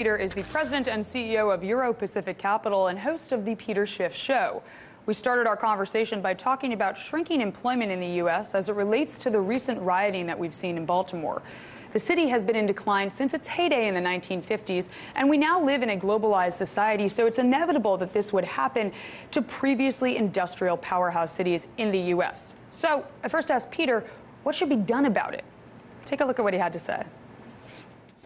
Peter is the president and CEO of Euro-Pacific Capital and host of the Peter Schiff Show. We started our conversation by talking about shrinking employment in the U.S. as it relates to the recent rioting that we've seen in Baltimore. The city has been in decline since its heyday in the 1950s, and we now live in a globalized society, so it's inevitable that this would happen to previously industrial powerhouse cities in the U.S. So I first asked Peter, what should be done about it? Take a look at what he had to say.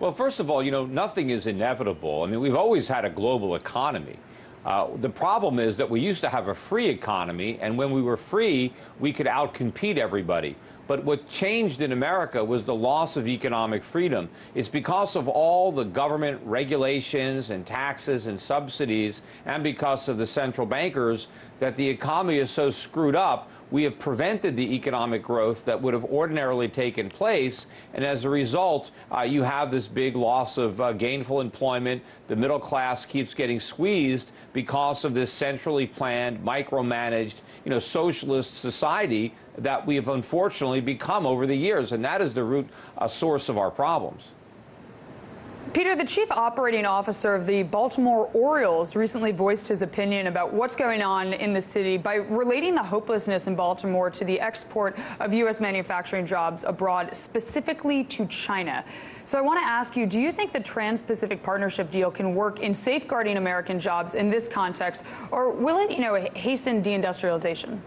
Well, first of all, nothing is inevitable. I mean, we've always had a global economy. The problem is that we used to have a free economy, and when we were free, we could outcompete everybody. But what changed in America was the loss of economic freedom. It's because of all the government regulations and taxes and subsidies, and because of the central bankers, that the economy is so screwed up. We have prevented the economic growth that would have ordinarily taken place, and as a result, you have this big loss of gainful employment. The middle class keeps getting squeezed because of this centrally planned, micromanaged, socialist society that we have unfortunately become over the years, and that is the root source of our problems. Peter, the chief operating officer of the Baltimore Orioles recently voiced his opinion about what's going on in the city by relating the hopelessness in Baltimore to the export of U.S. manufacturing jobs abroad, specifically to China. So I want to ask you, do you think the Trans-Pacific Partnership deal can work in safeguarding American jobs in this context, or will it, hasten deindustrialization?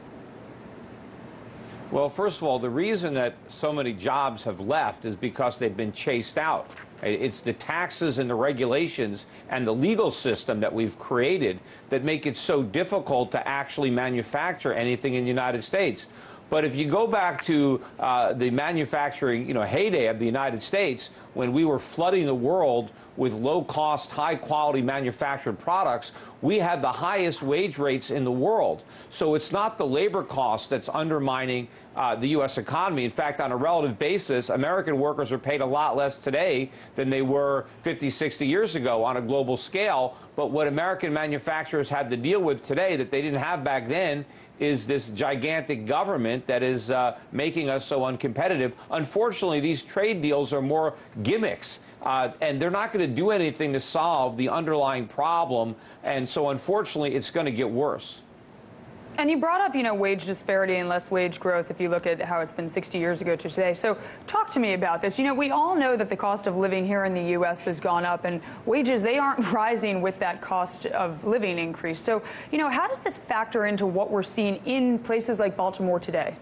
Well, first of all, the reason that so many jobs have left is because they've been chased out. It's the taxes and the regulations and the legal system that we've created that make it so difficult to actually manufacture anything in the United States. But if you go back to the manufacturing, heyday of the United States, when we were flooding the world with low-cost, high-quality manufactured products, we had the highest wage rates in the world. So it's not the labor cost that's undermining the U.S. economy. In fact, on a relative basis, American workers are paid a lot less today than they were 50, 60 years ago on a global scale. But what American manufacturers have to deal with today that they didn't have back then is this gigantic government that is making us so uncompetitive. Unfortunately, these trade deals are more gimmicks. And they're not going to do anything to solve the underlying problem. And so, unfortunately, it's going to get worse. And you brought up, wage disparity and less wage growth if you look at how it's been 60 years ago to today. So talk to me about this. We all know that the cost of living here in the U.S. has gone up, and wages, they aren't rising with that cost of living increase. So, how does this factor into what we're seeing in places like Baltimore today?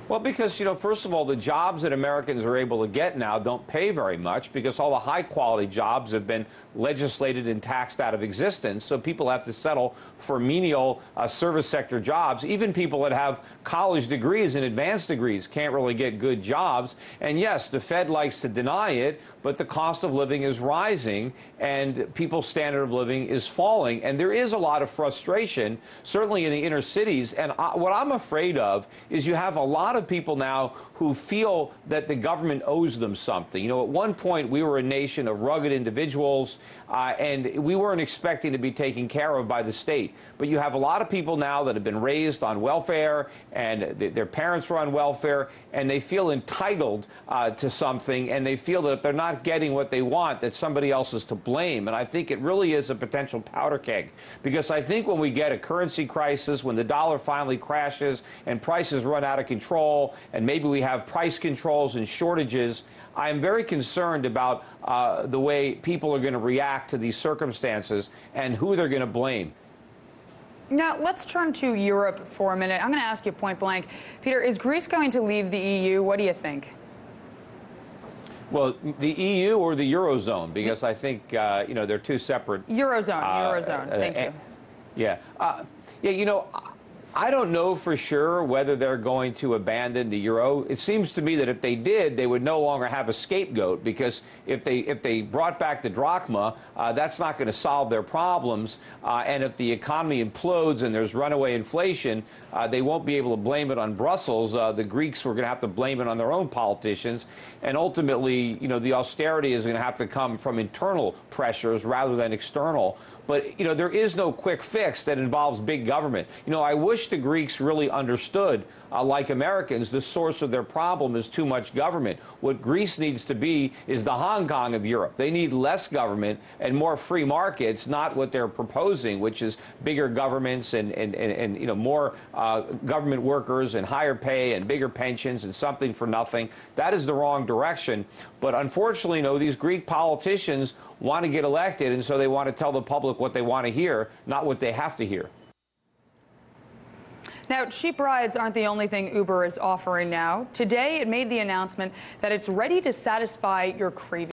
Well, because, first of all, the jobs that Americans are able to get now don't pay very much because all the high-quality jobs have been legislated and taxed out of existence. So people have to settle for menial service sector jobs. Even people that have college degrees and advanced degrees can't really get good jobs. And yes, the Fed likes to deny it, but the cost of living is rising and people's standard of living is falling. And there is a lot of frustration, certainly in the inner cities. And what I'm afraid of is you have a lot of people now who feel that the government owes them something. At one point we were a nation of rugged individuals and we weren't expecting to be taken care of by the state. But you have a lot of people now that have been raised on welfare and their parents were on welfare, and they feel entitled to something, and they feel that if they're not getting what they want, that somebody else is to blame. And I think it really is a potential powder keg, because I think when we get a currency crisis, when the dollar finally crashes and prices run out of control, and maybe we have price controls and shortages, I am very concerned about the way people are going to react to these circumstances and who they're going to blame. Now, let's turn to Europe for a minute. I'm going to ask you point blank. Peter, is Greece going to leave the EU? What do you think? Well, the EU or the Eurozone, because I think, they're two separate. Eurozone. Thank you. Yeah. I don't know for sure whether they're going to abandon the euro. It seems to me that if they did, they would no longer have a scapegoat, because if they brought back the drachma, that's not going to solve their problems. And if the economy implodes and there's runaway inflation, they won't be able to blame it on Brussels. The Greeks were going to have to blame it on their own politicians. And ultimately, the austerity is going to have to come from internal pressures rather than external. But, there is no quick fix that involves big government. I wish wish the Greeks really understood, like Americans, the source of their problem is too much government. What Greece needs to be is the Hong Kong of Europe. They need less government and more free markets, not what they're proposing, which is bigger governments and more government workers and higher pay and bigger pensions and something for nothing. That is the wrong direction. But unfortunately, these Greek politicians want to get elected, and so they want to tell the public what they want to hear, not what they have to hear. Now, cheap rides aren't the only thing Uber is offering now. Today, it made the announcement that it's ready to satisfy your cravings.